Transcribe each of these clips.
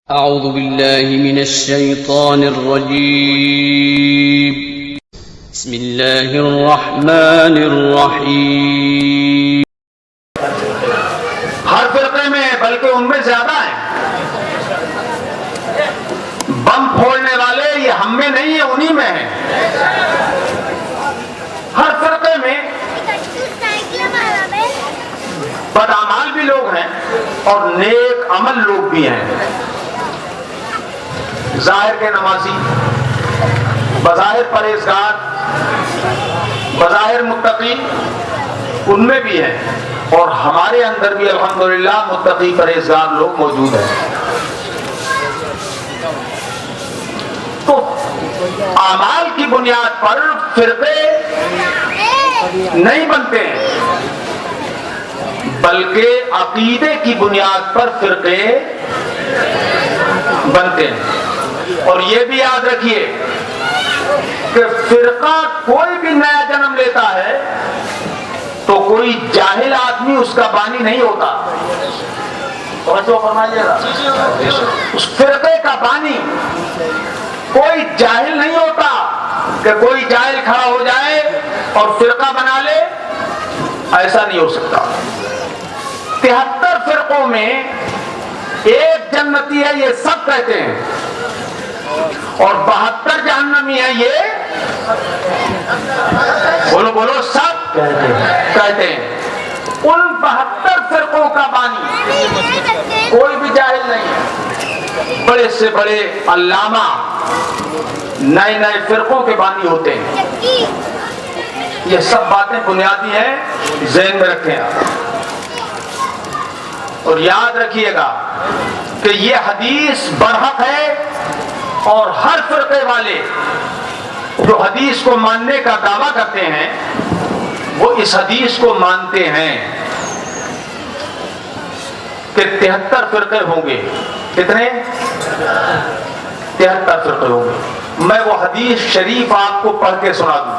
أعوذ بالله من الشيطان الرجيم بسم الله الرحمن الرحيم ہر فرقے میں بلکہ ان میں زیادہ ہیں بم پھوڑنے والے، یہ ہم میں نہیں ہے، انہی میں ہیں۔ ہر فرقے میں بدعمال بھی لوگ ہیں اور نیک عمل لوگ بھی ہیں۔ ظاہر کے نمازی، بظاہر پرہیزگار، بظاہر متقی، ان میں بھی ہیں، اور ہمارے اندر بھی الحمدللہ متقی پرہیزگار لوگ موجود ہیں۔ تو اعمال کی بنیاد پر فرقے نہیں بنتے ہیں، بلکہ عقیدے کی بنیاد پر فرقے بنتے ہیں۔ اور یہ بھی یاد رکھیے کہ فرقہ کوئی بھی نیا جنم لیتا ہے تو کوئی جاہل آدمی اس کا بانی نہیں ہوتا۔ توجہ فرمائیے گا، اس فرقے کا بانی کوئی جاہل نہیں ہوتا کہ کوئی جاہل کھڑا ہو جائے اور فرقہ بنا لے، ایسا نہیں ہو سکتا۔ 73 فرقوں میں ایک جنتی ہے، یہ سب کہتے ہیں، اور 72 جہنمی ہے، یہ بولو بولو سب کہتے ہیں۔ ان 72 فرقوں کا بانی کوئی بھی جاہل نہیں ہے۔ بڑے سے بڑے علامہ نئے نئے فرقوں کے بانی ہوتے ہیں۔ یہ سب باتیں بنیادی ہیں، ذہن میں رکھیں آپ، اور یاد رکھیے گا کہ یہ حدیث برحق ہے، اور ہر فرقے والے جو حدیث کو ماننے کا دعویٰ کرتے ہیں وہ اس حدیث کو مانتے ہیں کہ 73 فرقے ہوں گے۔ کتنے؟ 73 فرقے ہوں گے۔ میں وہ حدیث شریف آپ کو پڑھ کے سنا دوں۔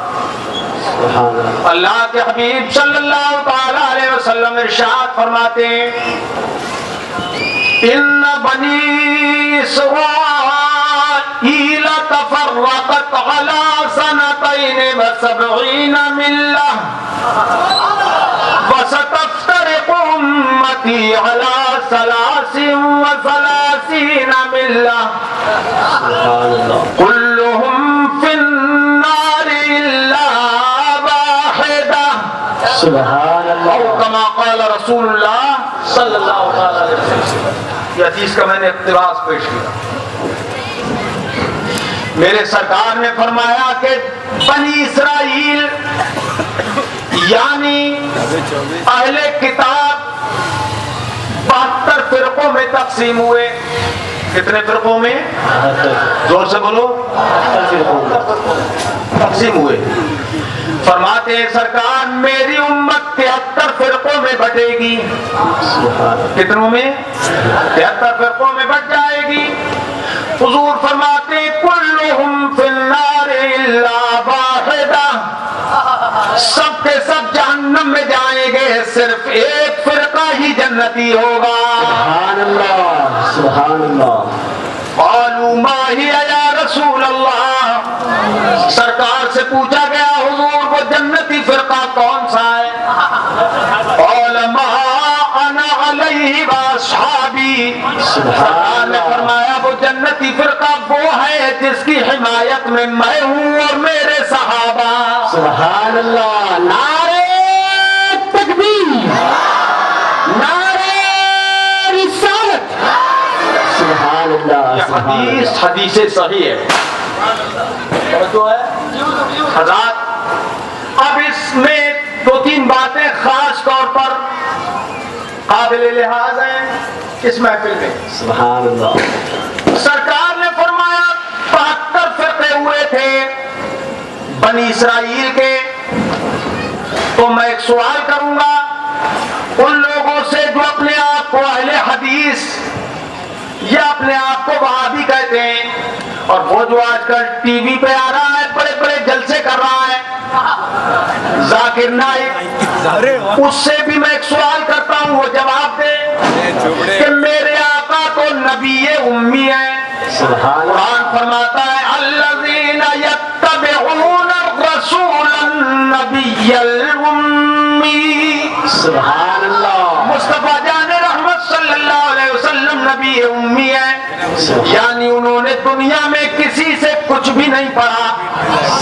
اللہ کے حبیب صلی اللہ تعالی علیہ وسلم ارشاد فرماتے ہیں، ان بنی اسرائیل تفرقت على 72 ملة وستفترق امتی على 33 ملة كلهم في النار الا واحدة او كما قال رسول اللہ صلی اللہ علیہ وسلم۔ یہ حدیث کا میں نے اقتباس پیش کیا۔ میرے سرکار نے فرمایا کہ بنی اسرائیل یعنی اہل کتاب 72 فرقوں میں تقسیم ہوئے۔ کتنے فرقوں میں؟ زور سے بولو، تقسیم ہوئے۔ فرماتے ہیں سرکار میری امت 73 فرقوں میں بٹے گی۔ کتنوں میں؟ 73 فرقوں میں بٹ جائے گی۔ حضور فرماتے ہیں کلہم فی النار الا واحدہ، سب کے سب جہنم میں جائیں گے، صرف ایک فرقہ ہی جنتی ہوگا۔ سبحان اللہ، سبحان اللہ۔ قالوا ما ہی یا رسول اللہ، سرکار سے پوچھا گیا حضور وہ جنتی فرقہ کون سا ہے؟ قال ما انا علیہ واصحابی، سرکار نے فرمایا وہ جنتی فرقہ وہ ہے جس کی حمایت میں میں ہوں اور میرے صحابہ۔ سبحان اللہ، نعرہ تکبیر، نعرہ رسالت، سبحان اللہ۔ یہ حدیث صحیح ہے، حضرات۔ اب اس میں 2-3 باتیں خاص طور پر قابل لحاظ ہیں اس محفل میں۔ سبحان اللہ۔ سرکار نے فرمایا 72 فرقے ہوئے تھے بنی اسرائیل کے، تو میں ایک سوال کروں گا ان لوگوں سے جو اپنے آپ کو اہل حدیث یا اپنے آپ کو وہابی کہتے ہیں، اور وہ جو آج کل ٹی وی پہ آ رہا ہے، بڑے بڑے جلسے کر رہا ہے، ذاکر نائک، اس سے بھی میں ایک سوال کرتا ہوں، وہ جواب دے کہ میرے آپ آقا تو نبی امی ہے. قرآن فرماتا ہے الذین یتبعون الرسول النبی الامی. سبحان اللہ. مصطفیٰ جان رحمت صلی اللہ علیہ وسلم نبی امی ہے, یعنی انہوں نے دنیا میں کسی سے کچھ بھی نہیں پڑھا.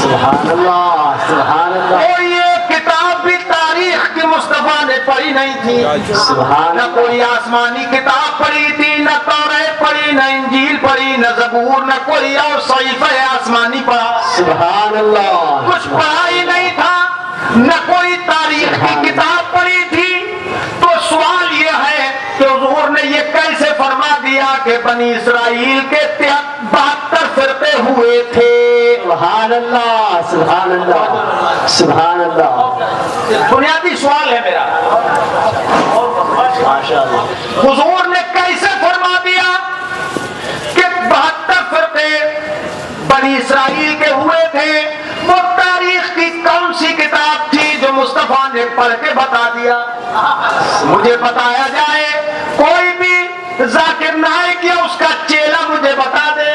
سبحان اللہ. سبحان اللہ. کوئی ایک کتاب بھی تاریخ کی مصطفیٰ نے پڑھی نہیں تھی. سبحان نہ کوئی آسمانی کتاب پڑھی تھی, نہ توریت پڑھی, نہ انجیل پڑھی, نہ زبور, نہ کوئی اور صحیفہ آسمانی پڑھا. سبحان اللہ. کچھ پڑھا ہی نہیں تھا, نہ کوئی تاریخ کی کتاب پڑھی تھی. تو سوال یہ ہے کہ حضور نے یہ کیسے فرما دیا کہ بنی اسرائیل کے 72 فرقے ہوئے تھے؟ سبحان اللہ. سبحان اللہ. سبحان اللہ. بنیادی سوال ہے میرا. ماشاء اللہ. حضور نے کیسے فرما دیا کہ 72 فرقے بنی اسرائیل کے ہوئے تھے؟ وہ تاریخ کی کون سی کتاب تھی جو مصطفیٰ نے پڑھ کے بتا دیا؟ مجھے بتایا جائے, کوئی بھی ذاکر نائک یا اس کا چیلا مجھے بتا دے,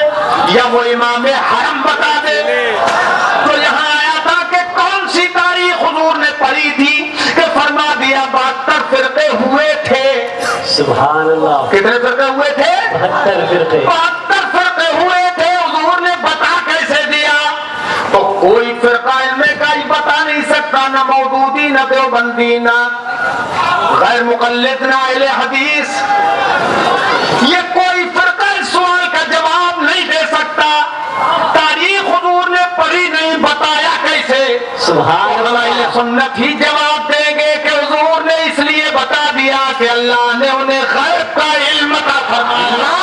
یا وہ امام حرم بتا دے. تو یہاں آیا تھا کہ کون سی تاریخ حضور نے پڑھی تھی کہ فرما دیا 72 فرقے ہوئے تھے. سبحان اللہ. کتنے فرقے ہوئے تھے؟ 72 فرقے. 72 فرقے ہوئے تھے. حضور نے بتا کیسے دیا؟ تو کوئی فرقہ علم کا ہی بتا نہیں سکتا, نہ مودودی, نہ دیوبندی, نہ غیر مقلد, نہ اہل حدیث. یہ کوئی فرقہ اس سوال کا جواب نہیں دے سکتا. تاریخ حضور نے پڑھی نہیں, بتایا کیسے؟ سبحان اور اہل سنت ہی جواب دیں گے کہ حضور نے اس لیے بتا دیا کہ اللہ نے انہیں غیب کا علم عطا فرمایا.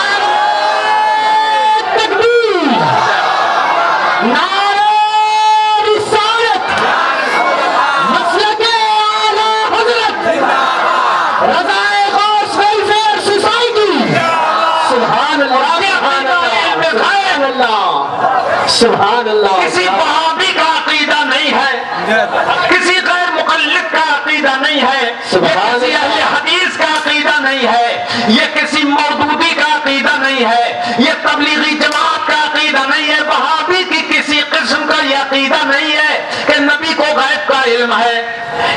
سبحان اللہ. کسی وہابی کا عقیدہ نہیں ہے, کسی غیر مقلد کا عقیدہ نہیں ہے, یہ کسی اہل حدیث کا عقیدہ نہیں ہے, یہ کسی مودودی کا عقیدہ نہیں ہے, یہ تبلیغی جماعت کا عقیدہ نہیں ہے, وہابی کی کسی قسم کا یہ عقیدہ نہیں ہے کہ نبی کو غیب کا علم ہے.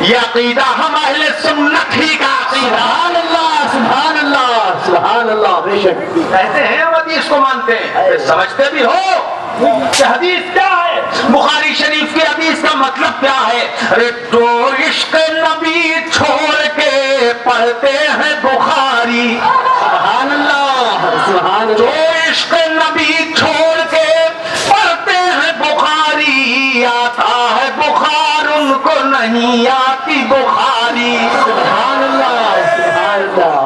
یہ عقیدہ ہم اہل سنت ہی کا عقیدہ. سبحان اللہ. سبحان اللہ. سبحان اللہ. بے شک کہتے ہیں ہم حدیث کو مانتے ہیں, سمجھتے بھی ہو کہ حدیث کیا ہے, بخاری شریف کی حدیث کا مطلب کیا ہے؟ ارے جو عشق نبی چھوڑ کے پڑھتے ہیں بخاری. سبحان اللہ. سبحان جو اللہ. عشق نبی چھوڑ کے پڑھتے ہیں بخاری, آتا ہے بخار ان کو نہیں آتی بخاری. سبحان اللہ. سبحان اللہ.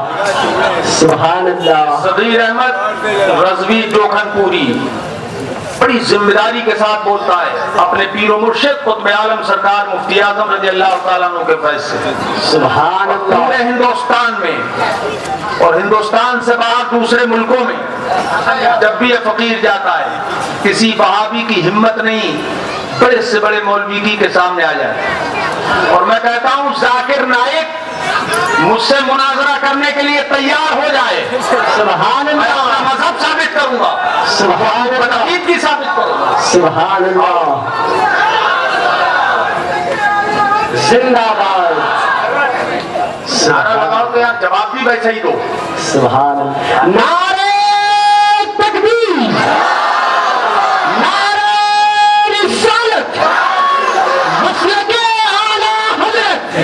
سبحان اللہ. صغیر احمد رضوی جوکھن پوری بڑی ذمہ داری کے ساتھ بولتا ہے اپنے پیر و مرشد قطب عالم سرکار مفتی اعظم رضی اللہ تعالیٰ عنہ کے فیض سے. سبحان اللہ. پورے ہندوستان میں اور ہندوستان سے باہر دوسرے ملکوں میں جب بھی یہ فقیر جاتا ہے, کسی وہابی کی ہمت نہیں بڑے سے بڑے مولوی کے سامنے آ جائے اور میں کہتا ہوں ذاکر نائک مجھ سے مناظرہ کرنے کے لیے تیار ہو جائے. سبحان میں اپنا اللہ. مذہب ثابت کروں گا, سبحان اللہ. عقید کی ثابت کروں گا. سبحان اللہ. زندہ باد. نعرہ لگاؤ تو یار جواب بھی ویسے ہی دو. سبحان اللہ. نعرہ تکبیر. نعرہ رسالت. مسلک اعلی حضرت.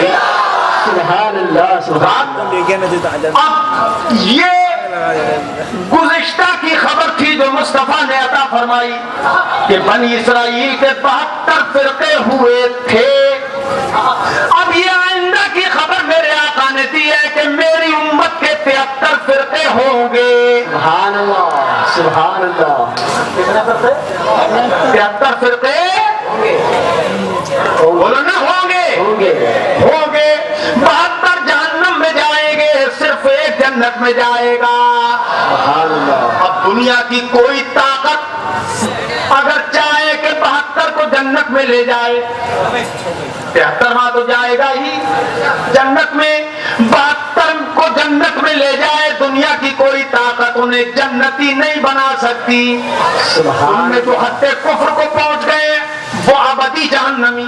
سبحان اللہ. سبحان اللہ. اب یہ گزشتہ کی خبر تھی جو مصطفیٰ نے عطا فرمائی کہ بنی اسرائیل کے 72 فرقے ہوئے تھے. اب یہ آئندہ کی خبر میرے آقا نے دی ہے کہ میری امت کے 73 فرقے ہوں گے. سبحان اللہ. سبحان اللہ. کتنے فرقے؟ 73 فرقے بولو نا, ہوں گے. 72 جہنم میں جائیں گے, صرف ایک جنت میں جائے گا. سبحان اللہ. اب دنیا کی کوئی طاقت اگر چاہے کہ 72 کو جنت میں لے جائے, 73واں تو جائے گا ہی جنت میں, 72 کو جنت میں لے جائے، دنیا کی کوئی طاقت انہیں جنتی نہیں بنا سکتی۔ ان میں جو حد کفر کو پہنچ گئے وہ ابدی جہنمی۔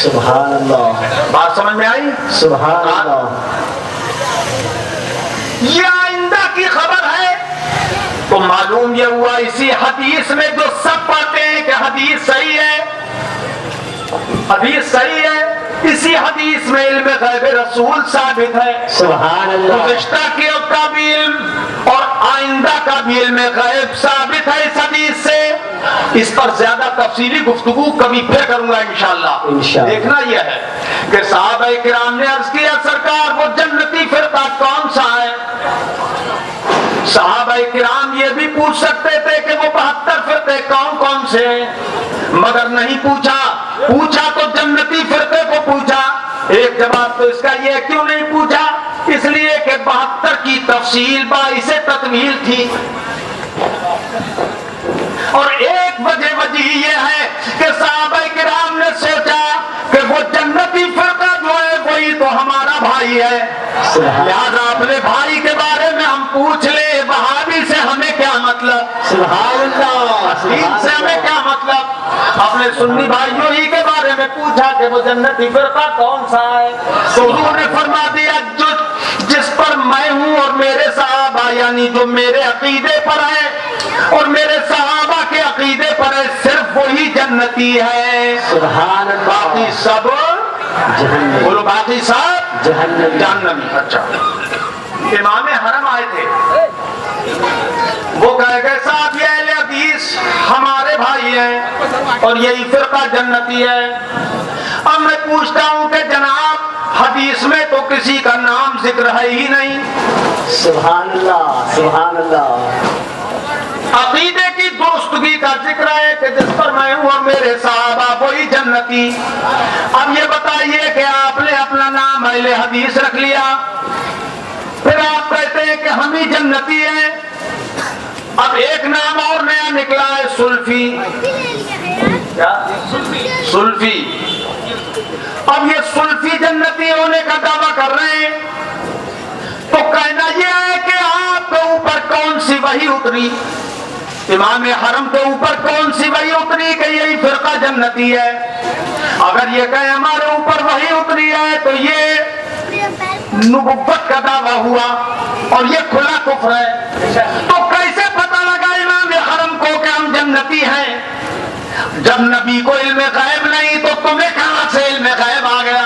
سبحان اللہ، بات سمجھ میں آئی؟ سبحان اللہ۔ یہ آئندہ کی خبر ہے تو معلوم یہ ہوا اسی حدیث میں جو سب پڑھتے ہیں کہ حدیث صحیح ہے، حدیث صحیح ہے، اسی حدیث میں علم غیب رسول ثابت ہے۔ سبحان اللہ۔ گزشتہ کا بھی علم اور آئندہ کا بھی علم غیب ثابت ہے اس حدیث سے۔ اس پر زیادہ تفصیلی گفتگو کبھی پھر کروں گا انشاءاللہ۔ دیکھنا یہ ہے کہ صحابہ کرام نے عرض کیا سرکار وہ جنتی فرقہ کون سا ہے؟ صحابہ کرام یہ بھی پوچھ سکتے تھے کہ وہ 72 فرقے کون کون سے ہیں، مگر نہیں پوچھا۔ پوچھا تو جنتی فرقے کو پوچھا۔ ایک جواب تو اس کا یہ کیوں نہیں پوچھا؟ اس لیے کہ 72 کی تفصیل باعث تطویل تھی، اور ایک وجہ یہ ہے کہ صحابہ کرام نے سوچا کہ وہ جنتی فرقہ جو ہے وہی تو ہمارا بھائی ہے، لہذا اپنے بھائی کے بارے میں ہم پوچھ لیں، وہابی سے ہمیں کیا مطلب، سبحان اللہ، دین سے ہمیں کیا مطلب، اپنے سنی بھائیوں ہی کے بارے میں پوچھا کہ وہ جنتی فرقہ کون سا ہے، تو حضور نے فرما دیا جس پر میں ہوں اور میرے صحابہ، یعنی جو میرے عقیدے پر ہے اور میرے صحابہ کے عقیدے پر ہے، صرف وہی جنتی ہے۔ سبحان اللہ۔ باقی سب جہنمی، بولو باقی سب جہنمی۔ جہنمی۔ اچھا، امام حرم آئے تھے، وہ کہے گئے صاحب یہ اہل حدیث ہمارے بھائی ہیں اور یہی فرقہ جنتی ہے۔ اب میں پوچھتا ہوں کہ جناب حدیث میں تو کسی کا نام ذکر ہے ہی نہیں، سبحان اللہ، سبحان اللہ۔ عقیدے کی درستگی کا ذکر ہے کہ جس پر میں ہوں اور میرے صحابہ وہی جنتی۔ اب یہ بتائیے کہ آپ نے اپنا نام اہل حدیث رکھ لیا، پھر آپ کہتے ہیں کہ ہم ہی جنتی ہیں۔ اب ایک نام اور نیا نکلا ہے، سلفی۔ کیا؟ سلفی۔ اب یہ سلفی جنتی ہونے کا دعویٰ کر رہے ہیں، تو کہنا یہ ہے کہ آپ کے اوپر کون سی وحی اتری، امام حرم کے اوپر کون سی وحی اتری کہ یہی فرقہ جنتی ہے؟ اگر یہ کہیں ہمارے اوپر وحی اتری ہے تو یہ نبوت کا دعویٰ ہوا اور یہ کھلا کفر ہے۔ تو کیسے پتہ لگا امام حرم کو کہ ہم جنتی ہیں؟ جب نبی کو علم غیب نہیں تو تمہیں کہاں سے علم غیب آ گیا؟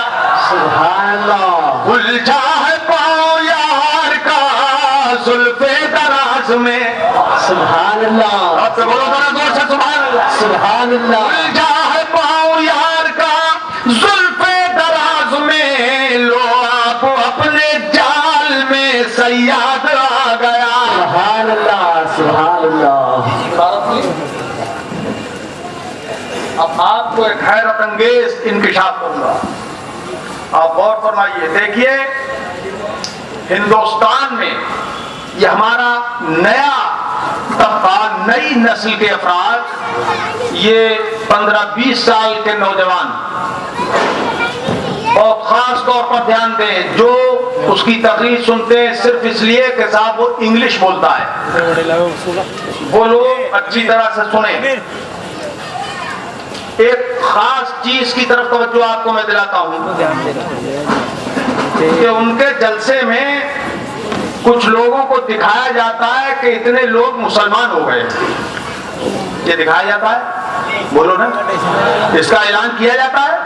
سبحان اللہ۔ الجھا ہے پاؤں یار کا زلف دراز میں، سبحان اللہ، اب سے بولو ذرا زور سے سبحان اللہ۔ سبحان اللہ۔ الجھا ہے پاؤں یار کا زلف دراز میں، لو آپ اپنے جال میں صیاد آ گیا۔ سبحان اللہ، سبحان اللہ۔ اب آپ کو ایک حیرت انگیز انکشاف کروں گا، آپ غور فرمائیے۔ دیکھیے ہندوستان میں یہ ہمارا نیا طبقہ، نئی نسل کے افراد، یہ 15-20 سال کے نوجوان اور خاص طور پر دھیان دیں، جو اس کی تقریر سنتے ہیں صرف اس لیے کہ صاحب وہ انگلش بولتا ہے، وہ لوگ اچھی طرح سے سنیں۔ ایک خاص چیز کی طرف توجہ آپ کو میں دلاتا ہوں کہ ان کے جلسے میں کچھ لوگوں کو دکھایا جاتا ہے کہ اتنے لوگ مسلمان ہو گئے، یہ دکھایا جاتا ہے، بولو نا، اس کا اعلان کیا جاتا ہے۔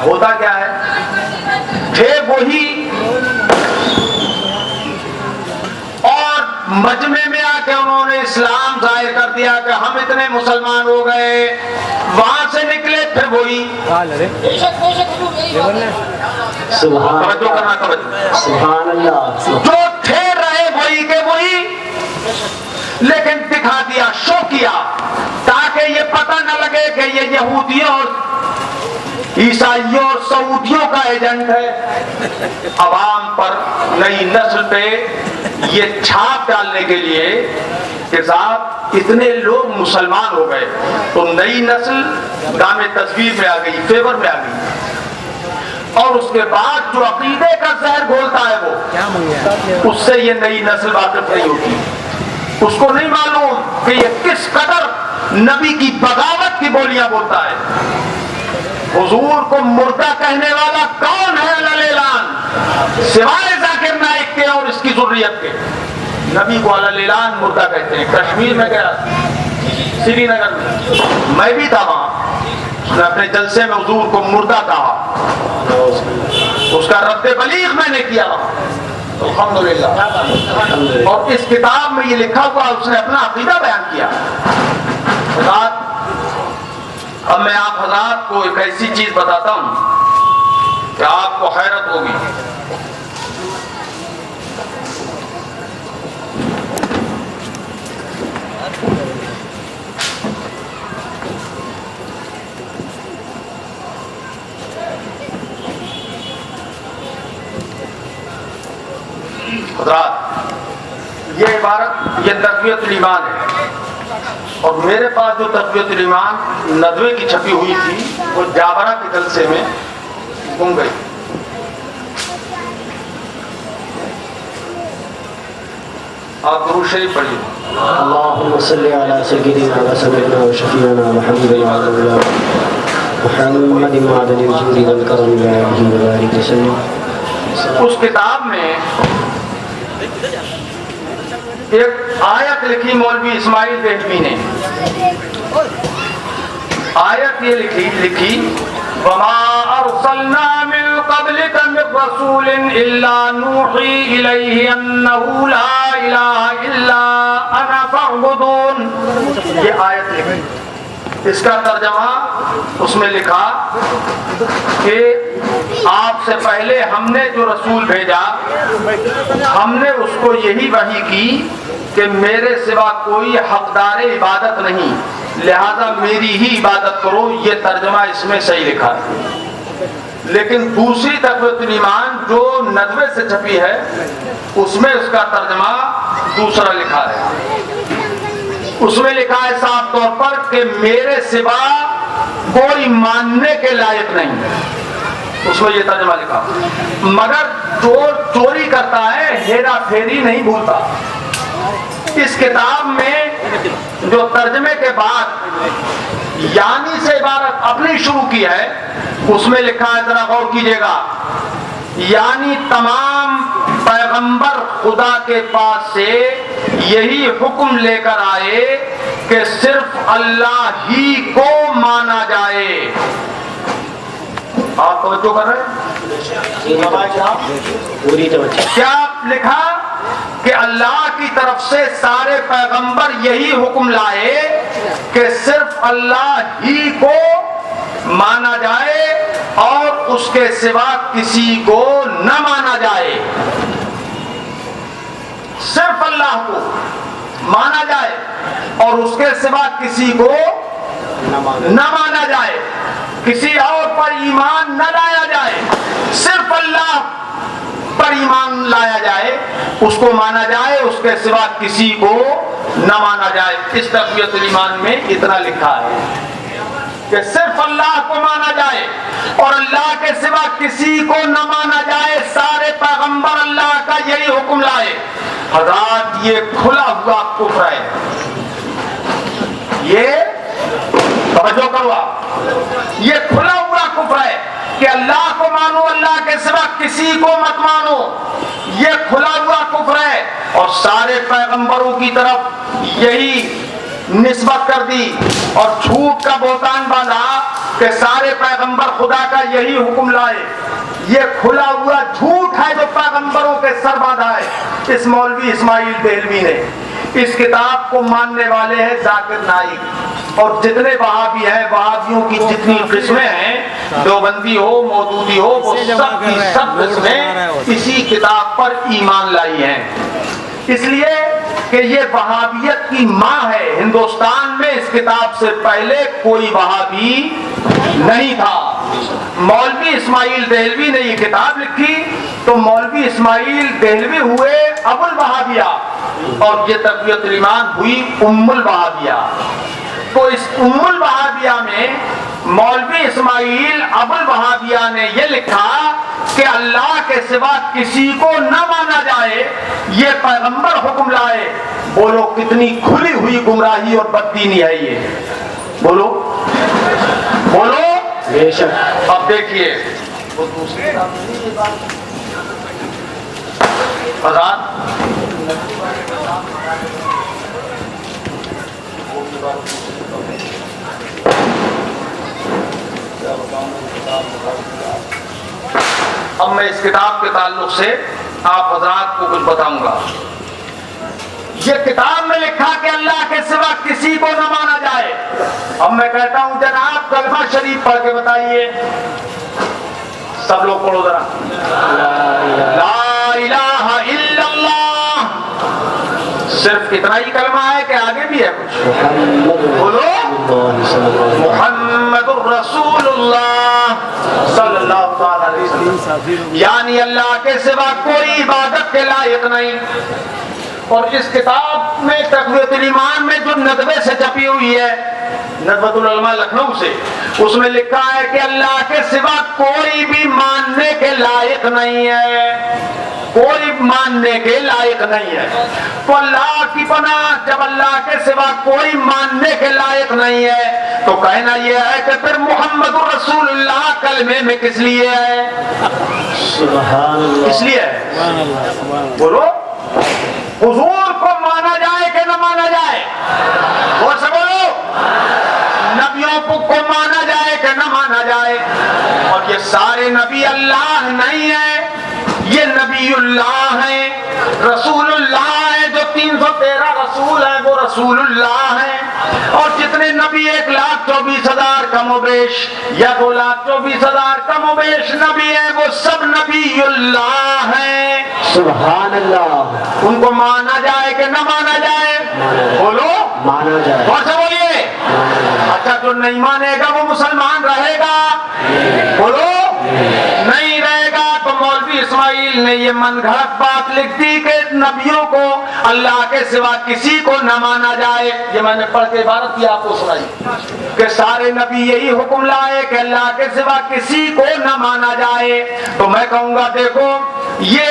ہوتا کیا ہے؟ تھے وہی، اور مجمع میں آ کے انہوں نے اسلام ظاہر کر دیا کہ ہم اتنے مسلمان ہو گئے، وہاں سے نکلے پھر وہی۔ سبحان اللہ۔ جو تھے رہے وہی کے وہی، لیکن دکھا دیا، شو کیا، تاکہ یہ پتہ نہ لگے کہ یہ یہودیوں اور عیسائیوں اور سعودیوں کا ایجنٹ ہے۔ عوام پر، نئی نسل پہ یہ چھاپ ڈالنے کے لیے کہ صاحب اتنے لوگ مسلمان ہو گئے، تو نئی نسل دام تصویر میں آ گئی، فیور میں آ گئی۔ اور اس کے بعد جو عقیدے کا زہر گھولتا ہے وہ، اس سے یہ نئی نسل واقف نہیں ہوتی. اس کو نہیں معلوم کہ یہ کس قدر نبی کی بغاوت کی بولیاں بولتا ہے. حضور کو مردہ کہنے والا کون ہے علی اعلان سوائے ذاکر نائک کے اور اس کی ذریت کے؟ نبی کو علی اعلان مردہ کہتے ہیں. کشمیر میں گیا، سری نگر میں بھی تھا وہاں، اس نے اپنے جلسے میں حضور کو مردہ کہا، اس کا رد بلیغ میں نے کیا الحمدللہ. اور اس کتاب میں یہ لکھا ہوا اس نے اپنا عقیدہ بیان کیا. اب میں آپ حضرات کو ایک ایسی چیز بتاتا ہوں کہ آپ کو حیرت ہوگی. حضرات یہ عبارت یہ تقویۃ الایمان ہے، اور میرے پاس جو تقویۃ الایمان ندوے کی چھپی ہوئی تھی وہ جابرہ کے جلسے میں گم گئی. آپ درود شریف پڑھیے. اللهم صل على سيدنا وسيدنا وشفيعنا محمد محمد معدن الجود والكرم وآله وبارك وسلم. اس کتاب میں ایک آیت لکھی مولوی اسماعیل دہلوی نے. آیت یہ لکھی وَمَا أَرْسَلْنَا مِن قَبْلِكَ مِن رَّسُولٍ إِلَّا نُوحِي إِلَيْهِ أَنَّهُ لَا إِلَٰهَ إِلَّا أَنَا فَاعْبُدُونِ. یہ آیت لکھی. اس کا ترجمہ اس میں لکھا کہ آپ سے پہلے ہم نے جو رسول بھیجا ہم نے اس کو یہی وحی کی کہ میرے سوا کوئی حقدار عبادت نہیں، لہذا میری ہی عبادت کرو. یہ ترجمہ اس میں صحیح لکھا ہے. لیکن دوسری تقویۃ الایمان جو ندوے سے چھپی ہے اس میں اس کا ترجمہ دوسرا لکھا ہے. اس میں لکھا ہے صاف طور پر کہ میرے سوا کوئی ماننے کے لائق نہیں. اس میں یہ ترجمہ لکھا. مگر چور چوری کرتا ہے، ہیرا پھیری نہیں بھولتا. اس کتاب میں جو ترجمے کے بعد یعنی سے عبارت اپنی شروع کی ہے اس میں لکھا ہے، ذرا غور کیجئے گا، یعنی تمام پیغمبر خدا کے پاس سے یہی حکم لے کر آئے کہ صرف اللہ ہی کو مانا جائے. آپ توجہ کر رہے ہیں؟ پوری توجہ. کیا لکھا کہ اللہ کی طرف سے سارے پیغمبر یہی حکم لائے کہ صرف اللہ ہی کو مانا جائے اور اس کے سوا کسی کو نہ مانا جائے. صرف اللہ کو مانا جائے اور اس کے سوا کسی کو نہ مانا جائے، کسی اور پر ایمان نہ لایا جائے، صرف اللہ پر ایمان لایا جائے، اس کو مانا جائے، اس کے سوا کسی کو نہ مانا جائے. اس تقویۃ الایمان میں اتنا لکھا ہے کہ صرف اللہ کو مانا جائے اور اللہ کے سوا کسی کو نہ مانا جائے. سارے پیغمبر اللہ کا یہی حکم لائے. حضرات یہ کھلا ہوا کفر ہے. یہ توجہ کرو، یہ کھلا ہوا کفر ہے کہ اللہ کو مانو، اللہ کے سوا کسی کو مت مانو. یہ کھلا ہوا کفر ہے اور سارے پیغمبروں کی طرف یہی نسبت کر دی اور جھوٹ کا بہتان باندھا کہ سارے پیغمبر خدا کا یہی حکم لائے. یہ کھلا ہوا جھوٹ ہے جو پیغمبروں کے سر باندھا ہے اس مولوی اسماعیل دہلوی نے. اس کتاب کو ماننے والے ہیں ذاکر نائک اور جتنے وہابی ہیں، وہابیوں کی جتنی قسمیں ہیں، دیوبندی ہو مودودی ہو، وہ سب کی سب قسمیں اسی کتاب پر ایمان لائی ہیں. اس لیے کہ یہ وہابیت کی ماں ہے. ہندوستان میں اس کتاب سے پہلے کوئی وہابی نہیں تھا. مولوی اسماعیل دہلوی نے یہ کتاب لکھی تو مولوی اسماعیل دہلوی ہوئے ابو الوہابیہ اور یہ تقویۃ الایمان ہوئی ام الوہابیہ. تو اس ام الوہابیہ میں مولوی اسماعیل ابوالوہابیہ نے یہ لکھا کہ اللہ کے سوا کسی کو نہ مانا جائے، یہ پیغمبر حکم لائے۔ بولو کتنی کھلی ہوئی گمراہی اور بددینی ہے یہ، بولو بولو بے شک۔ اب دیکھیے وہ دوسری حضرات اب میں اس کتاب کے تعلق سے آپ حضرات کو کچھ بتاؤں گا۔ یہ کتاب میں لکھا کہ اللہ کے سوا کسی کو نہ مانا جائے۔ اب میں کہتا ہوں جناب کلمہ شریف پڑھ کے بتائیے، سب لوگ پڑھو ذرا، لا الہ الا اللہ۔ صرف اتنا ہی کلمہ ہے کہ آگے بھی ہے کچھ؟ بولو محمد الرسول اللہ صلی اللہ علیہ وسلم، یعنی اللہ کے سوا کوئی عبادت کے لائق نہیں۔ اور اس کتاب میں تقویۃ الایمان میں جو ندوے سے چھپی ہوئی ہے، ندوۃ العلماء لکھنؤ سے، اس میں لکھا ہے کہ اللہ کے سوا کوئی بھی ماننے کے لائق نہیں ہے، کوئی ماننے کے لائق نہیں ہے۔ تو اللہ کی پناہ، جب اللہ کے سوا کوئی ماننے کے لائق نہیں ہے تو کہنا یہ ہے کہ پھر محمد رسول اللہ کلمے میں کس لیے ہے؟ سبحان اللہ، کس لیے ہے؟ بولو حضور کو مانا جائے کہ نہ مانا جائے؟ اور سے بولو نبیوں کو مانا جائے کہ نہ مانا جائے؟ اور یہ سارے نبی اللہ نہیں ہیں، یہ نبی اللہ ہیں، رسول اللہ ہیں، جو 313 رسول ہیں وہ رسول اللہ ہیں۔ اور جتنے نبی 1,24,000 کم و بیش یا 2,24,000 کم و بیش نبی ہیں وہ سب نبی اللہ ہیں۔ سبحان اللہ، ان کو مانا جائے کہ نہ مانا جائے؟ بولو مانا جائے۔ اور سے بولیے اچھا جو نہیں مانے گا وہ مسلمان رہے گا؟ بولو نہیں رہے گا۔ تو مولوی اسماعیل نے یہ من گھڑت بات لکھ دی کہ نبیوں کو اللہ کے سوا کسی کو نہ مانا جائے۔ یہ میں نے پڑھ کے عبارت کی آپ کو سنائی کہ سارے نبی یہی حکم لائے کہ اللہ کے سوا کسی کو نہ مانا جائے۔ تو میں کہوں گا دیکھو یہ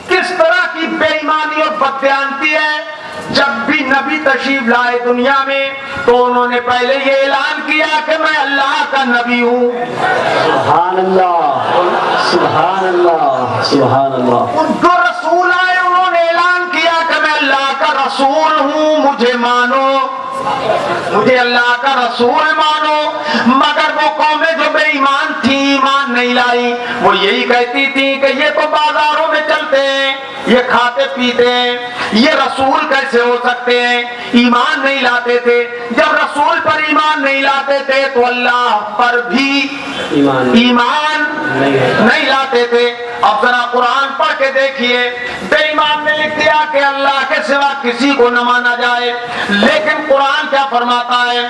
کس طرح کی بے ایمانی اور بددیانتی ہے۔ جب بھی نبی تشریف لائے دنیا میں تو انہوں نے پہلے یہ اعلان کیا کہ میں اللہ کا نبی ہوں۔ سبحان اللہ، سبحان اللہ، سبحان اللہ۔ ان جو رسول آئے انہوں نے اعلان کیا کہ میں اللہ کا رسول ہوں، مجھے مانو، مجھے اللہ کا رسول مانو۔ مگر وہ قومیں جو بے ایمان تھی، ایمان نہیں لائی، وہ یہی کہتی تھی کہ یہ تو بازاروں میں چلتے ہیں، یہ کھاتے پیتے ہیں، یہ رسول کیسے ہو سکتے ہیں؟ ایمان نہیں لاتے تھے۔ جب رسول پر ایمان نہیں لاتے تھے تو اللہ پر بھی ایمان نہیں لاتے تھے۔ اب ذرا قرآن پڑھ کے دیکھیے، بے ایمان نے لکھ دیا کہ اللہ کے سوا کسی کو نہ مانا جائے، لیکن قرآن کیا فرماتا ہے؟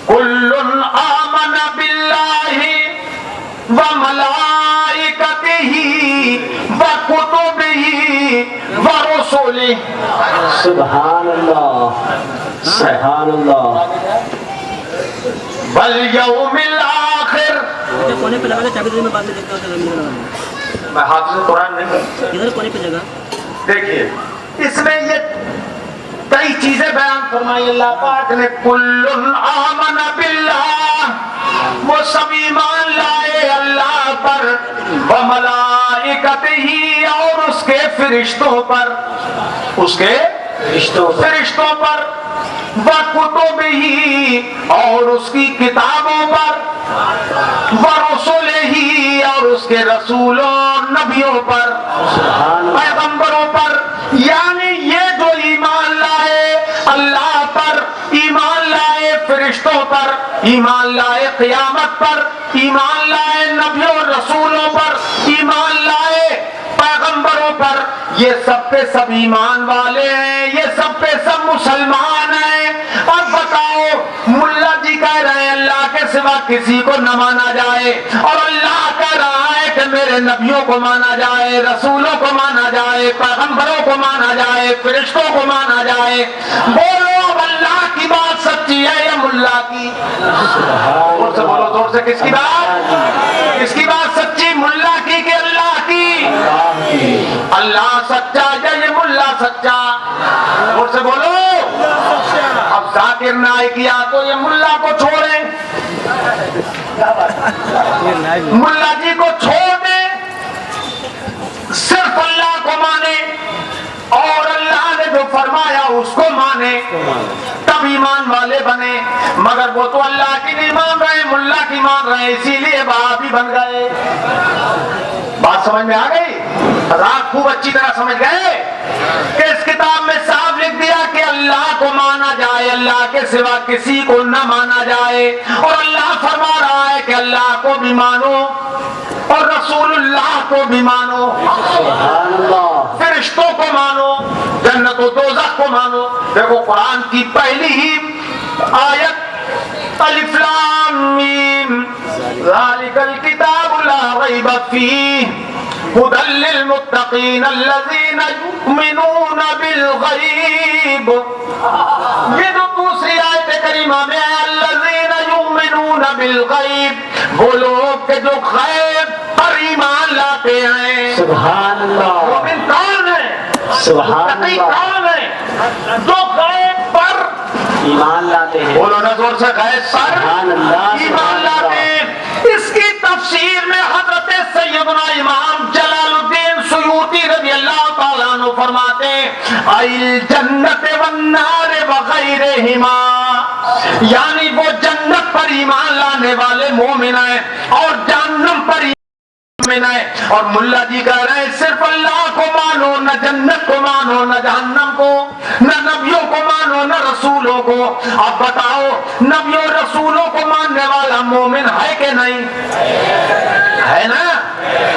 کل آمن باللہ وملائکتہ وکتبہ ورسلہ۔ سبحان اللہ، سبحان اللہ۔ والیوم الآخر۔ کونے پہ لگا دے، چابی میں بعد میں دیکھتا ہوں زمین لگا میں حافظ قرآن نہیں ہوں۔ ادھر کونے پہ جگہ دیکھیے اس میں یہ کئی چیزیں بیان فرمائی اللہ پاک نے۔ کل آمن باللہ، وہ سب ایمان لائے اللہ پر، وملائکتہ، اور اس کے فرشتوں پر، اس کے فرشتوں پر، وکتبہ، اور اس کی کتابوں پر، ورسلہ، اور اس کے رسولوں نبیوں پر، پیغمبروں پر۔ یعنی یہ جو ایمان لائے اللہ پر، ایمان لائے فرشتوں پر، ایمان لائے قیامت پر، ایمان لائے نبیوں اور رسولوں پر، ایمان لائے پیغمبروں پر، یہ سب پہ سب ایمان والے ہیں، یہ سب پہ سب مسلمان ہیں۔ اور بتاؤ ملا جی کہہ رہے ہیں اللہ کے سوا کسی کو نہ مانا جائے، اور اللہ کہہ رہا ہے کہ میرے نبیوں کو مانا جائے، رسولوں کو مانا جائے، پیغمبروں کو مانا جائے، فرشتوں کو مانا جائے۔ بولو اب اللہ کی بات سچی ہے یا ملا کی. زور سے بولو, زور سے. کس کی بات؟ کس کی بات سچی؟ ملا کی کہ اللہ کی؟ اللہ سچا یا یہ ملا سچا؟ زور سے بولو. اب ذاکر نہ کیا تو یہ ملا کو چھوڑیں, ملا جی کو چھوڑ دیں, صرف اللہ کو مانے اور اللہ نے جو فرمایا اس کو مانے, تب ایمان والے بنے. مگر وہ تو اللہ کی نہیں مان رہے, ملا کی مان رہے, اسی لیے وہابی بن گئے. بات سمجھ میں آ گئی؟ حضرات خوب اچھی طرح سمجھ گئے کہ اس کتاب میں صاف لکھ دیا کہ اللہ کو مانا جائے, اللہ کے سوا کسی کو نہ مانا جائے. اور اللہ فرما رہا ہے کہ اللہ کو بھی مانو اور رسول اللہ کو بھی مانو, فرشتوں کو مانو, جنت و دوزخ کو مانو. دیکھو قرآن کی پہلی ہی آیت الف لام میم ذالک الکتاب لا ریب فیہ ہدی للمتقین الذین یؤمنون بالغیب. یہ جو دوسری آیت کریمہ میں ہے الذین یؤمنون بالغیب, وہ لوگ کہ جو غیب پر ایمان لاتے ہیں. سبحان اللہ. مومن کون ہے؟ سبحان متقی اللہ. کون ہے؟ جو غیب پر ایمان لاتے ہیں. بولو نا زور سے, غیب پر سبحان اللہ. ایمان لاتے ہیں. اس کی تفسیر میں حضرت سیدنا امام جلال الدین سیوطی رضی اللہ تعالیٰ عنہ فرماتے ہیں الجنت والنار وغیرہما, یعنی وہ جنت پر ایمان لانے والے مومن ہیں اور جہنم پر مومن ہیں. اور ملا جی کہہ رہے ہیں صرف اللہ کو مانو, نہ جنت کو مانو, نہ جہنم کو, نہ نبیوں کو مانو, نہ رسولوں کو. اب بتاؤ نبیوں رسولوں کو ماننے والا مومن ہے کہ نہیں؟ ہے نا.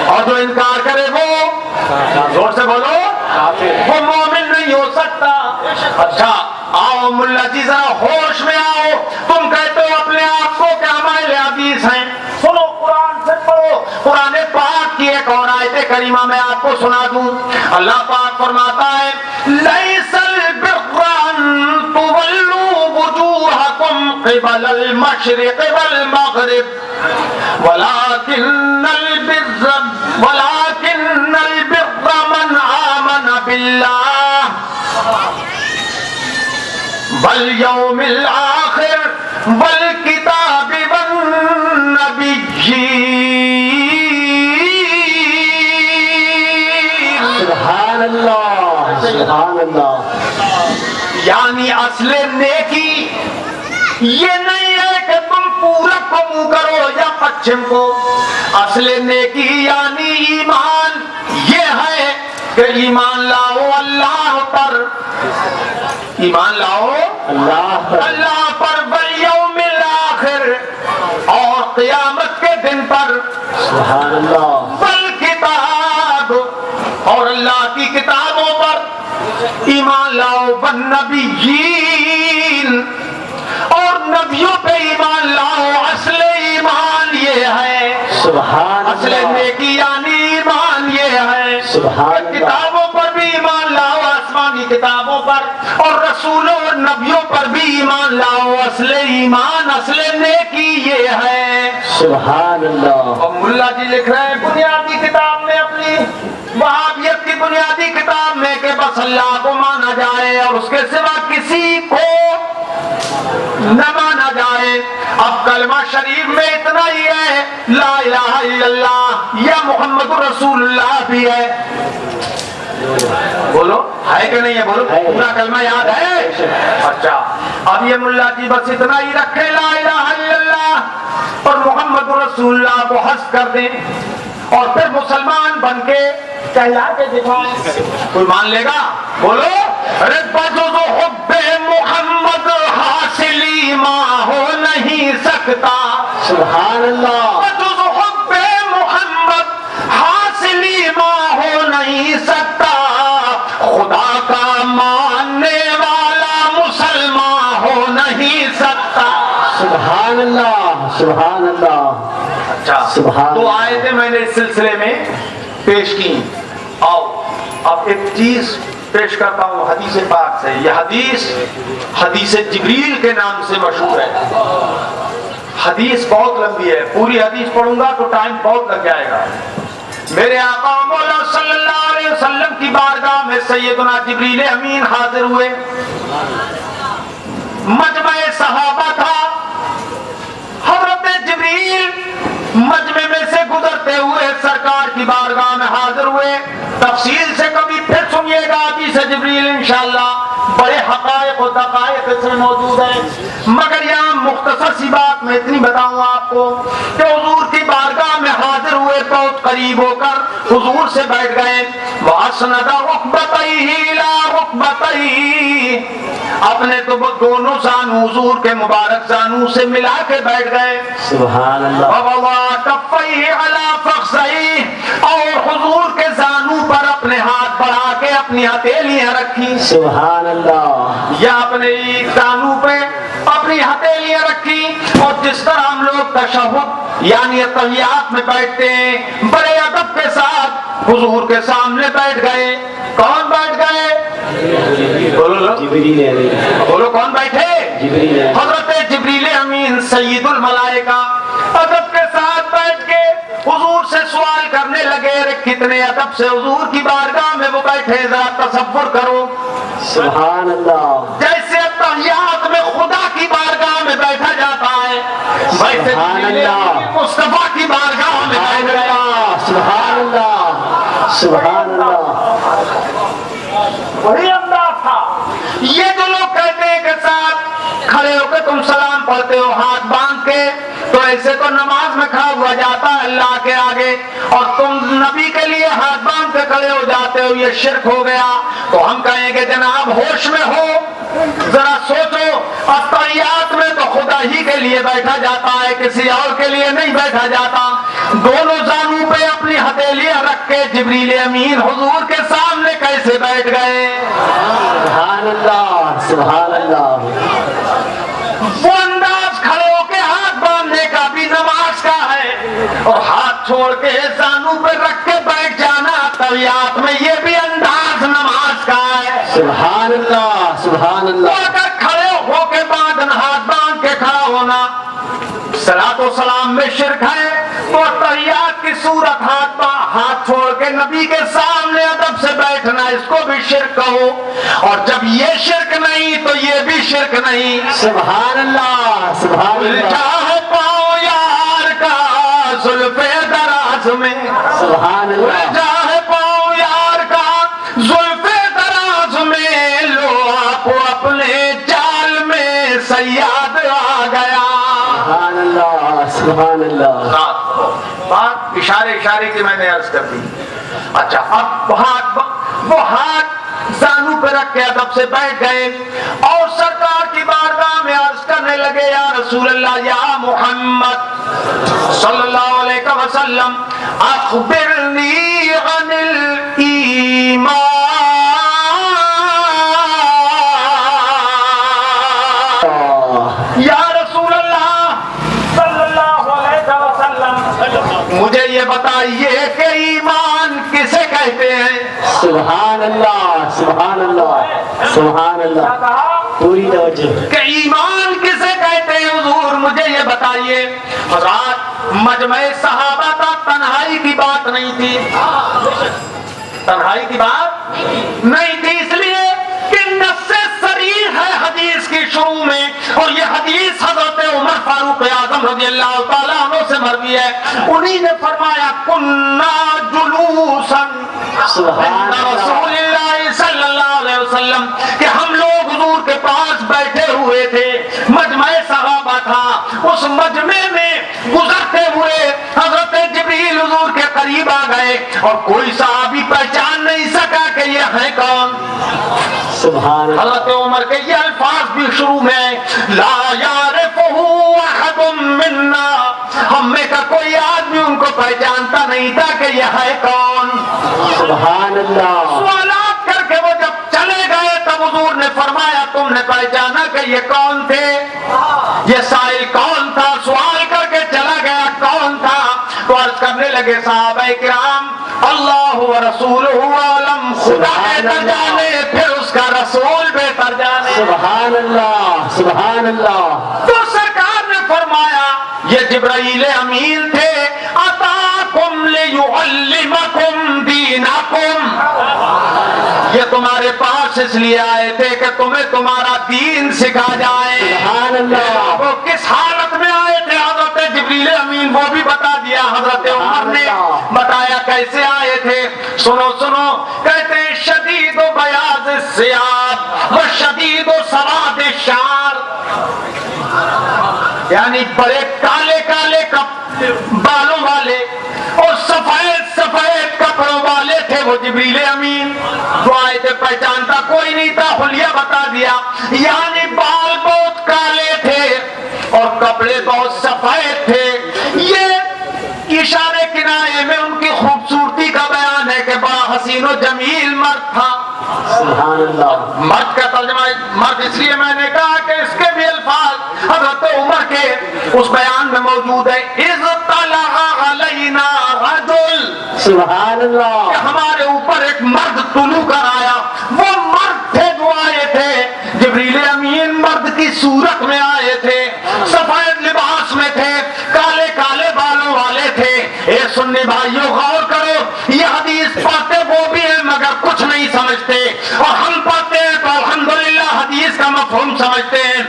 اور جو انکار کرے وہ زور سے بولو وہ مومن نہیں ہو سکتا. اچھا آؤ ملا جی ذرا ہوش میں آؤ. تم کہتے ہو اپنے آپ کو کہ ہمارے حدیث ہیں. سنو قرآن سے پڑھو. قرآن پاک کی ایک اور آیت کریمہ میں آپ کو سنا دوں. اللہ پاک فرماتا ہے لیس البر ان تولوا وجوہکم قبل المشرق والمغرب ولكن البر من آمن بالله والیوم الآخر والکتاب والنبیین. سبحان اللہ. سبحان اللہ. یعنی اصل نیکی یہ نہیں ہے کہ تم پورب کو منہ کرو یا پچھم کو. اصل نیکی یعنی ایمان یہ ہے کہ ایمان لاؤ اللہ پر, ایمان لاؤ اللہ پر, والیوم الآخر اور قیامت کے دن پر, سبحان اللہ, والکتاب اور اللہ کی کتابوں پر ایمان لاؤ, والنبیین اور نبیوں پہ ایمان لاؤ. اصل ایمان یہ ہے, سبحان اصل نیکی یعنی ایمان یہ ہے. سبحان اللہ. کتابوں پر بھی ایمان لاؤ, آسمانی کتابوں پر, اور رسولوں اور نبیوں پر بھی ایمان لاؤ. اصل ایمان, اصل نیکی یہ ہے. سبحان اللہ. اور ملا جی لکھ رہے ہیں بنیادی کتاب میں, اپنی وہابیت کی بنیادی کتاب میں, کہ بس اللہ کو مانا جائے اور اس کے سوا کسی کو نہ مانا جائے. اب کلمہ شریف میں اتنا ہی ہے لا الہ الا اللہ یا محمد رسول اللہ بھی ہے. بولو ہے کہ نہیں ہے؟ بولو پورا کلمہ یاد ہے؟ اچھا اب یہ ملا جی بس اتنا ہی رکھے لا الہ الا اللہ اور محمد رسول اللہ کو حذف کر دیں اور پھر مسلمان بن کے کہلا کے دکھائیں. کوئی مان لے گا؟ بولو بجز حب محمد حاصل ایمان ہو نہیں سکتا. سبحان اللہ. بجز حب محمد حاصل ایمان ہو نہیں سکتا. خدا کا ماننے والا مسلمان ہو نہیں سکتا. سبحان اللہ. سبحان اللہ. اچھا تو آیتیں میں نے اس سلسلے میں پیش کی. آؤ اب ایک چیز پیش کرتا ہوں حدیث پاک سے. یہ حدیث جبریل کے نام سے مشہور ہے. حدیث بہت لمبی ہے, پوری حدیث پڑھوں گا تو ٹائم بہت لگ جائے گا. میرے آقا مولا صلی اللہ علیہ وسلم کی بارگاہ میں سیدنا جبریل امین حاضر ہوئے. مجمع صحابہ تھا. حضرت جبریل مجمع میں سے گزرتے ہوئے سرکار کی بارگاہ میں حاضر ہوئے. تفصیل سے کبھی پھر سنیے گا حدیث جبریل انشاءاللہ, بڑے حقائق و دقائق اس میں موجود ہیں. مگر یہاں مختصر سی بات میں اتنی بتاؤں آپ کو کہ حضور کی بارگاہ میں حاضر ہوئے, بہت قریب ہو کر حضور سے بیٹھ گئے. وَأَسْنَدَ رُكْبَتَيْهِ إِلَىٰ رُكْبَتَيْهِ, اپنے تو دونوں زانو حضور کے مبارک زانو سے ملا کے بیٹھ گئے. سبحان اللہ. وَوَضَعَ كَفَّيْهِ عَلَىٰ فَخْذَيْهِ, اور حضور کے زانو پر اپنے ہاتھ بڑھا کے اپنی ہتھیلیاں رکھی. سبحان اللہ. یا اپنے زانو پہ اپنی ہتھیلیاں رکھی. اور جس طرح ہم لوگ تشہد یعنی تحیات میں بیٹھتے ہیں, بڑے ادب کے ساتھ حضور کے سامنے بیٹھ گئے. کون بیٹھ گئے؟ بولو کون بیٹھے؟ حضرت جبریل امین سید الملائکہ ادب کے ساتھ بیٹھ کے حضور سے سوال کرنے لگے. کتنے ادب سے حضور کی بارگاہ میں وہ بیٹھے, ذرا تصور کرو. سبحان اللہ. جیسے تحیات میں خدا کی بارگاہ میں بیٹھا جاتا ہے, ویسے مصطفیٰ کی بارگاہ میں بیٹھ گیا. سبحان اللہ. سبحان اللہ. وہی انداز تھا. یہ جو لوگ کہتے ہیں کہ ساتھ کھڑے ہو کے تم سلام پڑھتے ہو ہاتھ باندھ کے, تو ایسے تو نماز میں کھڑا ہوا جاتا ہے اللہ کے آگے, اور تم نبی کے لیے ہاتھ باندھ کے کھڑے ہو جاتے ہو, یہ شرک ہو گیا. تو ہم کہیں گے جناب ہوش میں ہو, ذرا سوچو. التحیات میں تو خدا ہی کے لیے بیٹھا جاتا ہے, کسی اور کے لیے نہیں بیٹھا جاتا. دونوں زانو پہ اپنی ہتھیلیاں رکھ کے جبریل امین حضور کے سامنے کیسے بیٹھ گئے؟ سبحان اللہ. سبحان اللہ. وہ انداز کھڑے ہو کے ہاتھ باندھنے کا بھی نماز کا ہے, اور ہاتھ چھوڑ کے زانو پہ رکھ کے بیٹھ جانا تحیات میں, یہ بھی انداز نماز کا ہے. سبحان اللہ. سبحان اللہ. اگر کھڑے ہو کے بعد ہاتھ باندھ کے کھڑا ہونا صلاۃ و سلام میں شرک ہے, تو تحیات کی صورت ہاتھ چھوڑ کے نبی کے سامنے ادب سے بیٹھنا, اس کو بھی شرک کہو. اور جب یہ شرک نہیں تو یہ بھی شرک نہیں. سبحان اللہ. سبحان اللہ. چاہے پاؤں یار کا زلفے دراز میں, سبحان اللہ. چاہے پاؤں یار کا زلفے دراز میں, لو آپ اپنے جال میں صیاد آ گیا. سبحان اللہ. سبحان اللہ. بات اشارے کی میں نے عرض کر دی. اچھا, اب وہ ہاتھ زانو پہ رکھ کے ادب سے بیٹھ گئے, اور سرکار کی بارگاہ میں عرض کرنے لگے, یا رسول اللہ, یا محمد صلی اللہ علیہ وسلم, اخبرنی عن الایمان. یا رسول اللہ صلی اللہ علیہ وسلم, مجھے یہ بتائیے کہ ایمان کسے کہتے ہیں؟ سبحان اللہ. سبحان اللہ. سبحان اللہ. پوری توجہ. کہ ایمان کسے کہتے ہیں حضور, مجھے یہ بتائیے. حضرات مجمع صحابہ تھا, تنہائی کی بات نہیں تھی. تنہائی کی بات نہیں تھی, اس لیے کہ نص صریح ہے حدیث کی شروع میں, اور یہ حدیث حضرت عمر فاروق اعظم رضی اللہ تعالیٰ عنہ سے مروی ہے. انہی نے فرمایا, کننا جلوسا عند رسول اللہ صلی اللہ علیہ وسلم, کہ ہم لوگ حضور کے پاس بیٹھے ہوئے تھے, مجمع صحابہ تھا. اس مجمع میں گزرتے ہوئے حضرت جبریل حضور کے قریب آ گئے, اور کوئی صحابی پہچان نہیں سکا کہ یہ ہے کون. سبحان اللہ. حضرت عمر کے یہ الفاظ بھی شروع میں, لا یعرفہ احد منا, ہم میں کا کوئی آدمی ان کو پہچانتا نہیں تھا کہ یہ ہے کون. سبحان اللہ. سوالات کر کے وہ جب چلے گئے تب حضور نے فرمایا, تم نے پہچانا کہ یہ کون تھے؟ یہ سائل کون تھا؟ سوال کر کے چلا گیا کون تھا؟ تو عرض کرنے لگے صحابہ کرام اللہ و رسولہ عالم، خدا بہتر جانے پھر اس کا رسول بہتر جانے۔ سبحان اللہ سبحان اللہ۔ تو سرکار نے فرمایا یہ جبرائیل امین تھے، اتاکم لیعلمکم دینکم، یہ تمہارے پاس اس لیے آئے تھے کہ تمہیں تمہارا دین سکھا جائے۔ سبحان اللہ۔ وہ کس حالت میں آئے تھے حضرت جبریل امین وہ بھی بتا دیا، حضرت عمر نے بتایا کیسے آئے تھے۔ سنو سنو، کہتے ہیں شدید و بیاض الثیاب و شدید و سواد الشعر، یعنی بڑے کالے کالے بالوں والے اور سفید سفید کپڑوں والے تھے وہ جبریل امین جو آئے تھے۔ پہچانتا کوئی نہیں تھا، حلیہ بتا دیا، یعنی بال بہت کالے تھے اور کپڑے بہت سفید تھے۔ یہ اشارے کنایے میں ان کی خوبصورتی کا بیان ہے کہ بڑا حسین و جمیل مرد تھا۔ سبحان اللہ۔ مرد کا ترجمہ مرد اس لیے میں نے کہا کہ اس کے بھی الفاظ حضرت عمر کے اس بیان میں موجود ہے، اذ طلع علینا رجل، سبحان اللہ۔ کہ ہمارے اوپر ایک مرد طلوع کر آیا۔ وہ مرد تھے جو آئے تھے، جبریل امین مرد کی صورت میں آئے تھے، سفید لباس میں تھے، کالے کالے بالوں والے تھے۔ اے سنی بھائیو غور کرو، یہ حدیث پڑھتے وہ بھی ہیں مگر کچھ نہیں سمجھتے، اور ہم پڑھتے ہیں تو الحمدللہ حدیث کا مفہوم سمجھتے ہیں۔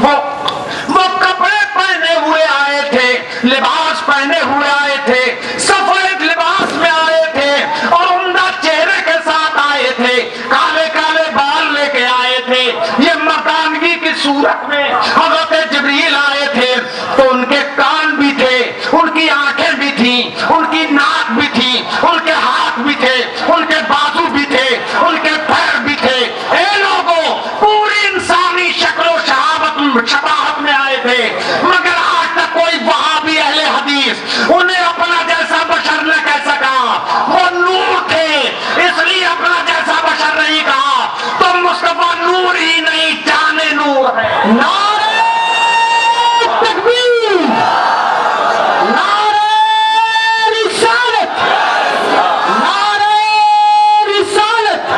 وہ کپڑے پہنے ہوئے آئے تھے، لباس پہنے ہوئے آئے تھے، سفید لباس میں آئے تھے اور عمدہ چہرے کے ساتھ آئے تھے، کالے کالے بال لے کے آئے تھے۔ یہ مردانگی کی صورت میں حضرت جبریل آئے تھے تو ان کے کان بھی تھے، ان کی آنکھیں بھی تھیں، ان کی ناک بھی تھی، ان کے ہاتھ بھی تھے، ان کے بازو بھی تھے، ان کے پیر بھی تھے۔ اے لوگوں، پوری انسانی شکل و شباہت میں آئے تھے، مگر آج تک کوئی وہابی اہل حدیث انہیں اپنا جیسا بشر نہ کہہ سکا۔ وہ نور تھے اس لیے اپنا جیسا بشر نہیں کہا۔ تو مصطفیٰ نور ہی نہیں، جان نور ہے۔ نعرہ تکبیر، نعرہ رسالت، نعرہ رسالت۔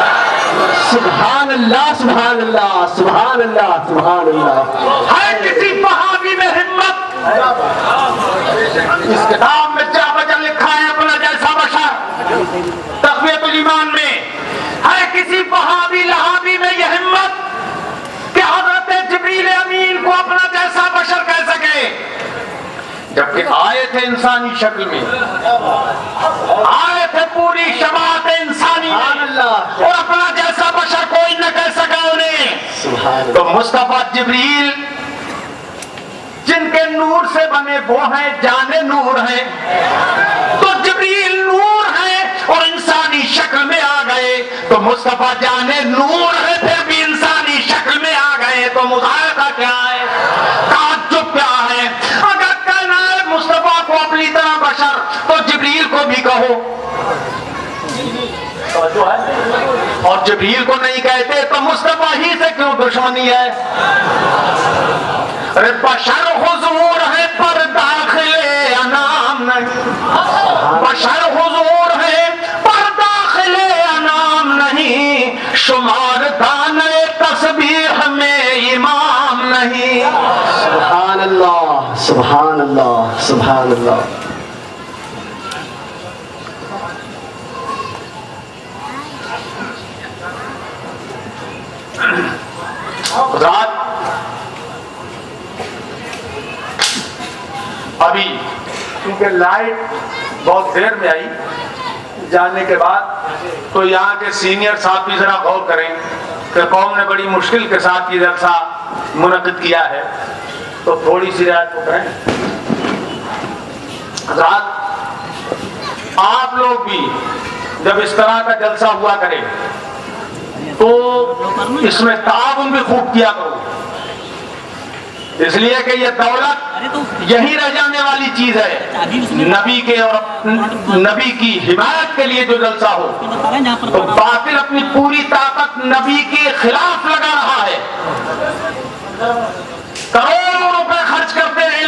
سبحان اللہ سبحان اللہ سبحان اللہ سبحان اللہ۔ ہے کسی وہابی میں ہمت؟ اس کتاب میں کیا وجہ لکھا ہے اپنا جیسا بشر، تقویۃ الایمان میں؟ ہے کسی وہابی لہابی میں یہ ہمت کہ حضرت جبریل امین کو اپنا جیسا بشر کہہ سکے؟ جبکہ آئے تھے انسانی شکل میں، آئے تھے پوری شباہت انسانی میں، اور اپنا جیسا بشر کوئی نہ کہہ سکا انہیں۔ تو مصطفیٰ جبریل جن کے نور سے بنے وہ ہیں، جانے نور ہیں، تو جبریل نور ہیں اور انسانی شکل میں آ گئے، تو مصطفیٰ جانے نور ہے پھر بھی انسانی شکل میں آ گئے، تو مظاہرہ کیا ہے، تعجب کیا ہے؟ اگر کہنا ہے مصطفیٰ کو اپنی طرح بشر تو جبریل کو بھی کہو، اور جبریل کو نہیں کہتے تو مصطفیٰ ہی سے کیوں دشمنی ہے؟ ارے بشر حضور ہے پر داخل انام نہیں، بشر حضور ہے پر داخل انام نہیں، شمار دانے تسبیح میں امام نہیں۔ سبحان اللہ سبحان اللہ سبحان اللہ۔ رات ابھی کیونکہ لائٹ بہت دیر میں آئی جانے کے بعد، تو یہاں کے سینئر صاحب بھی ذرا غور کریں کہ قوم نے بڑی مشکل کے ساتھ یہ جلسہ منعقد کیا ہے، تو تھوڑی سی رعایت کو کریں۔ رات آپ لوگ بھی جب اس طرح کا جلسہ ہوا کریں تو اس میں تعاون بھی خوب کیا کرو، اس لیے کہ یہ دولت یہی رہ جانے والی چیز ہے۔ نبی کے اور نبی کی حمایت کے لیے جو جلسہ ہو تو باطل اپنی پوری طاقت نبی کے خلاف لگا رہا ہے، کروڑوں روپے خرچ کرتے ہیں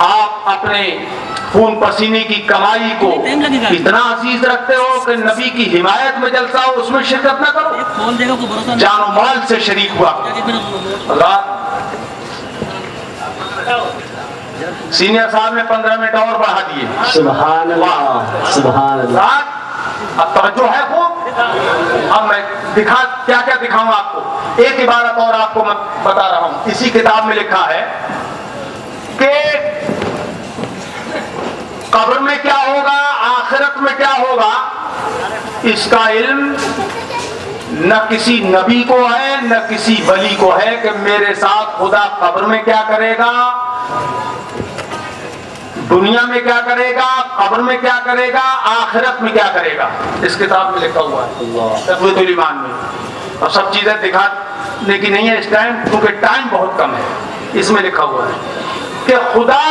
آپ اپنے خون پسینے کی کمائی کو اتنا عزیز رکھتے ہو کہ نبی کی حمایت میں جلسہ ہو اس میں شرکت نہ کرو, کھول دے گا کو بھروسہ نہیں جان و مال سے شریک ہوا. سینئر صاحب نے 15 منٹ اور بڑھا دیے. سبحان اللہ سبحان اللہ. اب توجہ ہے خوب. اب میں کیا کیا دکھاؤں آپ کو. ایک عبارت اور آپ کو میں بتا رہا ہوں. اسی کتاب میں لکھا ہے کہ قبر میں کیا ہوگا, آخرت میں کیا ہوگا, اس کا علم نہ کسی نبی کو ہے نہ کسی ولی کو ہے کہ میرے ساتھ خدا قبر میں کیا کرے گا, دنیا میں کیا کرے گا, قبر میں کیا کرے گا, آخرت میں کیا کرے گا. اس کتاب میں لکھا ہوا ہے تقویۃ الایمان میں. اور سب چیزیں دکھانے کی نہیں ہے اس ٹائم کیونکہ ٹائم بہت کم ہے. اس میں لکھا ہوا ہے کہ خدا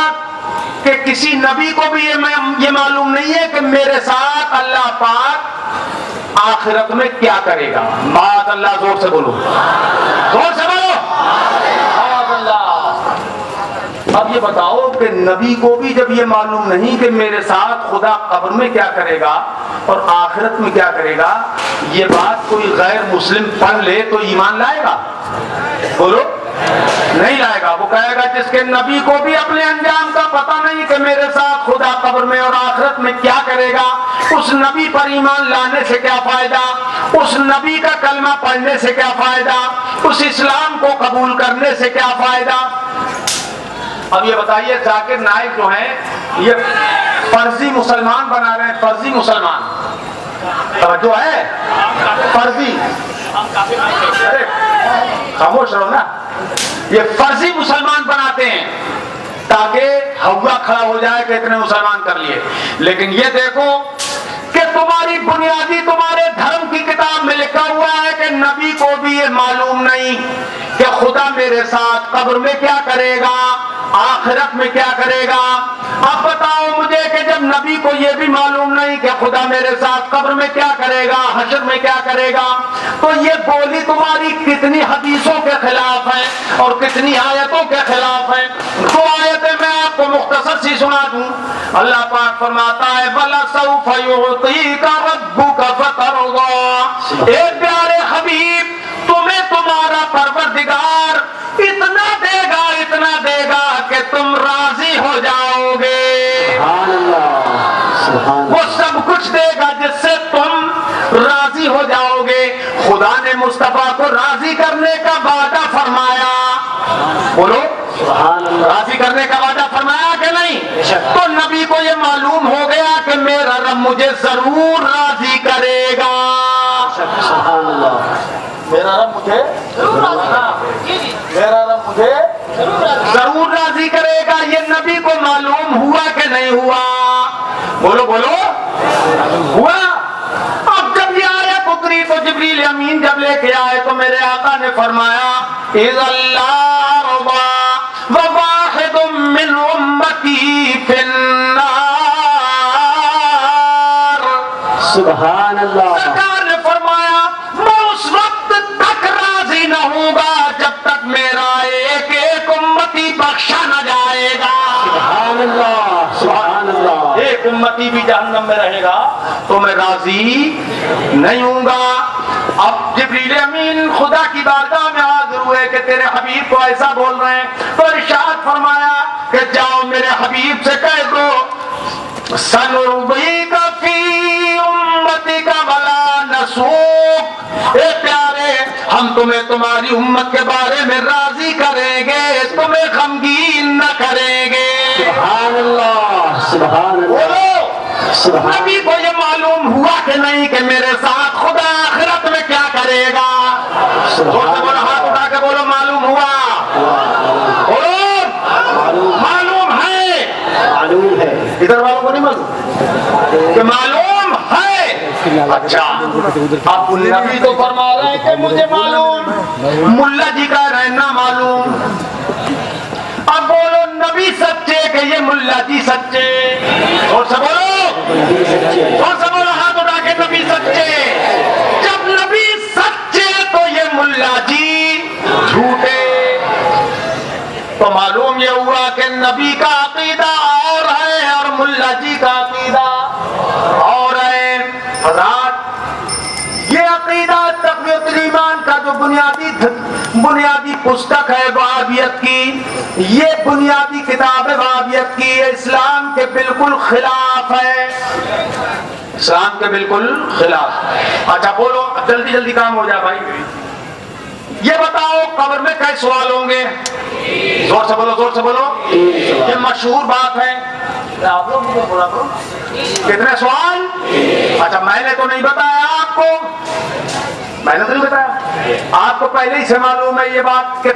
کہ کسی نبی کو بھی یہ معلوم نہیں ہے کہ میرے ساتھ اللہ پاک آخرت میں کیا کرے گا. معاذ اللہ. زور سے بولو, زور سے بولو, معاذ اللہ. اب یہ بتاؤ کہ نبی کو بھی جب یہ معلوم نہیں کہ میرے ساتھ خدا قبر میں کیا کرے گا اور آخرت میں کیا کرے گا, یہ بات کوئی غیر مسلم پڑھ لے تو ایمان لائے گا؟ بولو, نہیں لائے گا. وہ کہے گا جس کے نبی کو بھی اپنے انجام کا پتہ نہیں کہ میرے ساتھ خدا قبر میں اور آخرت میں کیا کرے گا, اس نبی پر ایمان لانے سے کیا فائدہ, اس نبی کا کلمہ پڑھنے سے کیا فائدہ, اس اسلام کو قبول کرنے سے کیا فائدہ. اب یہ بتائیے ذاکر نائک جو ہیں یہ فرضی مسلمان بنا رہے ہیں. فرضی مسلمان, توجہ ہے, فرضی. ارے خاموش رہو نا. یہ فرضی مسلمان بناتے ہیں تاکہ ہوا کھڑا ہو جائے کہ اتنے مسلمان کر لیے. لیکن یہ دیکھو کہ تمہاری بنیادی تمہارے دھرم کی کتاب میں لکھا ہوا ہے کہ نبی کو بھی یہ معلوم نہیں کہ خدا میرے ساتھ قبر میں کیا کرے گا, آخرت میں کیا کرے گا. اب بتاؤ مجھے کہ جب نبی کو یہ بھی معلوم نہیں کہ خدا میرے ساتھ قبر میں کیا کرے گا, حشر میں کیا کرے گا, تو یہ بولی تمہاری کتنی حدیثوں کے خلاف ہے اور کتنی آیتوں کے خلاف ہے. دو آیتیں میں آپ کو مختصر سی سنا دوں. اللہ پاک فرماتا ہے وَلَسَوْفَ يُعْطِيكَ رَبُّكَ فَتَرْضَىٰ. اے پیارے حبیب, تمہیں تمہارا پروردگار اتنا دے گا کہ تم راضی ہو جاؤ گے. سبحان اللہ. وہ سب کچھ دے گا جس سے تم راضی ہو جاؤ گے. خدا نے مصطفیٰ کو راضی کرنے کا وعدہ فرمایا. بولو, راضی کرنے کا وعدہ فرمایا کہ نہیں؟ تو نبی کو یہ معلوم ہو گیا کہ میرا رب مجھے ضرور راضی کرے گا. سبحان اللہ. میرا رب مجھے ضرور راضی کرے گا. یہ نبی کو معلوم ہوا کہ نہیں ہوا؟ بولو بولو, ہوا. اب جب یہ آیت اتری تو جبریل امین جب لے کے آئے تو میرے آقا نے فرمایا اِذَا اللَّهُ رَضَىٰ وَوَاحِدٌ مِّنْ أُمَّتِي فِي النَّارِ. سبحان اللہ. سرکار نے فرمایا میں اس وقت تک راضی نہ ہوں گا جب تک میرا ایک ایک امتی بخشا نہ جائے گا. سبحان اللہ. سبحان اللہ. ایک امتی بھی جہنم میں رہے گا تو میں راضی نہیں ہوں گا. اب جبریل امین خدا کی بارگاہ میں حاضر ہوئے کہ تیرے حبیب کو ایسا بول رہے ہیں, تو ارشاد فرمایا کہ جاؤ میرے حبیب سے کہہ دو سنرضیک فی امتک ولا نسوک. اے پیارے, ہم تمہیں تمہاری امت کے بارے میں راضی کریں گے, تمہیں غمگین نہ کریں گے. سبحان اللہ. سبحان اللہ. نبی کو یہ معلوم ہوا کہ نہیں کہ میرے ساتھ خدا آخرت میں کیا کرے گا. بولو, ہاتھ اٹھا کے بولو معلوم ہوا. بولو معلوم ہے. معلوم ہے. ادھر والوں کو نہیں معلوم کہ معلوم ہے. اچھا, اب نبی تو فرما رہے ہیں کہ مجھے معلوم, ملا جی کا رہنا معلوم. اب بولو نبی سچے کہ یہ ملا جی سچے. اور سے بولو, اور سے بولو, ہاتھ اٹھا کے نبی سچے. جب نبی سچے تو یہ ملا جی جھوٹے. تو معلوم یہ ہوا کہ نبی کا عقیدہ اور ہے اور ملا جی کا عقیدہ اور ہے. حضرات یہ عقیدہ تقویت الایمان کا جو بنیادی پستک ہے وہابیت کی، یہ بنیادی کتاب ہے وہابیت کی، یہ اسلام کے بالکل خلاف ہے، اسلام کے بالکل خلاف. اچھا بولو جلدی جلدی کام ہو جائے بھائی. یہ بتاؤ قبر میں کئی سوال ہوں گے؟ زور سے بولو زور سے بولو. یہ مشہور بات ہے. آپ لوگ مجھے بولا کرو کتنے سوال. اچھا میں نے تو نہیں بتایا آپ کو، میں نے تو نہیں بتایا آپ کو، پہلے ہی سے معلوم ہے یہ بات کہ